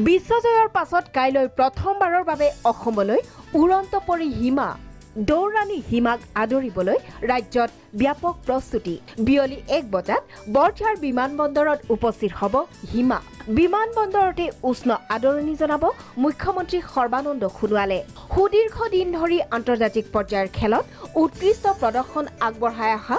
বিশ্বজয়ৰ পাছত কাইলৈ প্ৰথমবাৰৰ বাবে অসমলৈ উৰন্ত পৰি হিমা দৌৰাণী হিমাক আদৰিবলৈ ৰাজ্যত ব্যাপক প্ৰস্তুতি বিয়লি 1 বজাত বৰঝাৰ বিমানবন্দৰত উপস্থিত হ'ব হিমা বিমানবন্দৰতে উষ্ণ আদৰণি জনাব মুখ্যমন্ত্ৰী সৰ্বানন্দ সোণোৱালে সুদীৰ্ঘ দিন ধৰি আন্তৰ্জাতিক পৰ্যায়ৰ খেলত উৎকৃষ্ট প্ৰদৰ্শন আগবঢ়াই অহা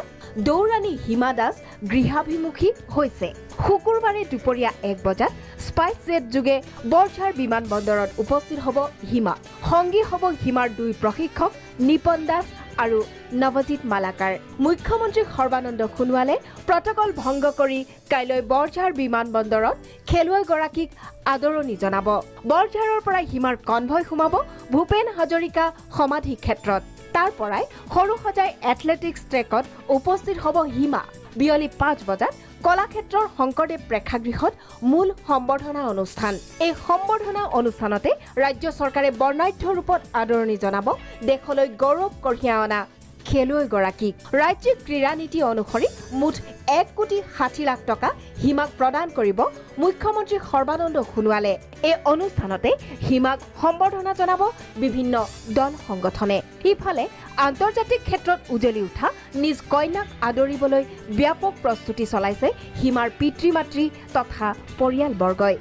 দৌৰাণী হিমা দাস গৃহাভিমুখী হৈছে শুকুৰবাৰে দুপৰীয়া 1 বজাত স্পাইচ জেট যোগে বৰঝাৰ বিমানবন্দৰত উপস্থিত হ'ব হিমা সংগী হ'ব হিমাৰ 2 প্ৰশিক্ষক নিপন দাস আৰু নৱজিত মালাকাৰ মুখ্যমন্ত্ৰী সৰ্বানন্দ সোণোৱালে প্ৰটকল ভংগ কৰি কাইলৈ বৰঝাৰ বিমানবন্দৰত খেলুৱৈগৰাকীক আদৰণি জনাব বৰঝাৰৰ পৰা হিমাৰ কনভয় সোমাব ভূপেন হাজৰিকা সমাধি ক্ষেত্ৰত তাৰ পৰাই সৰুসজাই এথলেটিক্স ট্ৰেকত উপস্থিত হ'ব হিমা বিয়লি 5 বজাত কলাক্ষেত্ৰৰ শংকৰদেৱ প্ৰেক্ষাগৃহত মূল সম্বৰ্ধনা অনুষ্ঠান এই সম্বৰ্ধনা অনুষ্ঠানতে ৰাজ্য চৰকাৰে বৰ্ণাঢ্য ৰূপত আদৰণি জনাব দেশলৈ গৌৰৱ কঢ়িয়াই অনা খেলুৱৈগৰাকীক ৰাজ্যিক ক্ৰীড়া নীতি অনুসৰি মুঠ 1,60,00,000 টকা হিমাক প্ৰদান কৰিব মুখ্যমন্ত্ৰী সৰ্বানন্দ সোণোৱালে এই অনুষ্ঠানতে হিমাক সম্বৰ্ধনা জনাব বিভিন্ন দল সংগঠনে ইফালে আন্তৰ্জাতিক ক্ষেত্ৰত উজলি উঠা নিজ কইনাক আদৰিবলৈ ব্যাপক প্ৰস্তুতি চলাইছে হিমাৰ পিতৃ-মাতৃ তথা পৰিয়ালবৰ্গই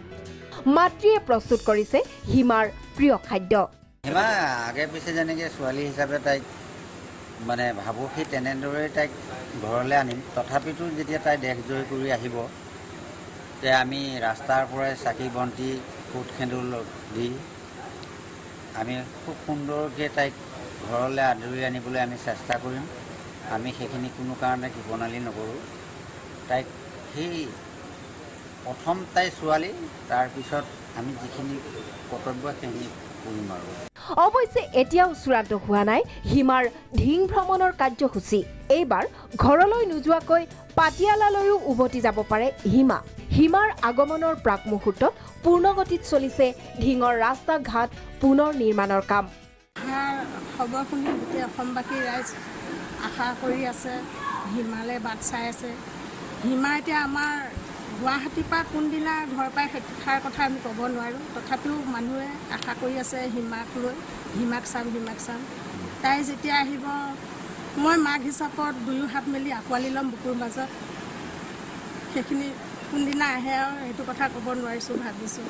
মাতৃয়ে প্ৰস্তুত কৰিছে হিমাৰ প্ৰিয় খাদ্য হিমা আগে পিছে যেনেকৈ ছোৱালী হিচাপে তাইক মানে ভাবো সেই তেনেদৰে তাইক ঘৰলৈ আনিম তথাপিতো যেতিয়া তাই দেশ জয় কৰি আহিব তে আমি ৰাস্তাৰ পৰাই চাকি বন্তি ফুট সেন্দুৰ দি আমি খুব সুন্দৰকৈ তাইক ঘৰলৈ আদৰি আনিবলৈ আমি চেষ্টা কৰিম আমি সেইখিনি কোনো কাৰণে কৃপণালী নকৰোঁ তাইক সেই প্ৰথম তাই ছোৱালী তাৰপিছত আমি যিখিনি কৰ্তব্য সেইখিনি কৰিম আৰু অৱশ্যে এতিয়াও চূড়ান্ত হোৱা নাই হিমাৰ ঢিং ভ্ৰমণৰ কাৰ্যসূচী এইবাৰ ঘৰলৈ নোযোৱাকৈ পাটিয়ালালৈও উভতি যাব পাৰে হিমাৰ আগমনৰ প্ৰাক মুহূৰ্তত পূৰ্ণগতিত চলিছে ঢিঙৰ ৰাস্তা ঘাট পুনৰ নিৰ্মাণৰ কাম খবৰ শুনি গোটেই অসমবাসী ৰাইজ আশা কৰি আছে হিমালে বাট চাই আছে হিমা এতিয়া আমাৰ গুৱাহাটীৰ পৰা কোনদিনা ঘৰ পাই সেইষাৰ কথা আমি ক'ব নোৱাৰোঁ তথাপিও মানুহে আশা কৰি আছে হিমাক চাম তাই যেতিয়া আহিব মই মাক হিচাপত 2 হাত মেলি আঁকোৱালি ল'ম বুকুৰ মাজত সেইখিনি কোনদিনা আহে আৰু সেইটো কথা ক'ব নোৱাৰিছোঁ ভাবিছোঁ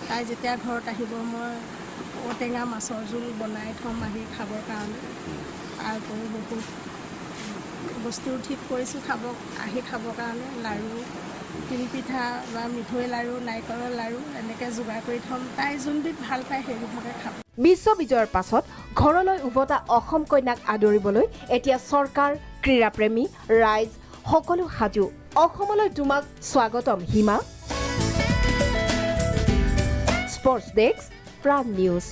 তাই যেতিয়া ঘৰত আহিব মই ঔটেঙা মাছৰ জোল বনাই থ'ম আহি খাবৰ কাৰণে আৰু বহুত বস্তু ঠিক কৰিছোঁ খাবৰ কাৰণে লাড়ু তিলপিঠা বা মিঠৈ লাড়ু নাৰিকলৰ লাড়ু এনেকৈ যোগাৰ কৰি থ'ম তাই যোনবিধ ভাল পায় সেইবিধকে খাব বিশ্ববিজয়ৰ পাছত ঘৰলৈ উভতা অসম কন্যাক আদৰিবলৈ এতিয়া চৰকাৰ ক্ৰীড়াপ্ৰেমী ৰাইজ সকলো সাজু অসমলৈ তোমাক স্বাগতম হিমা স্পৰ্টছ ডেস্ক প্ৰাগ নিউজ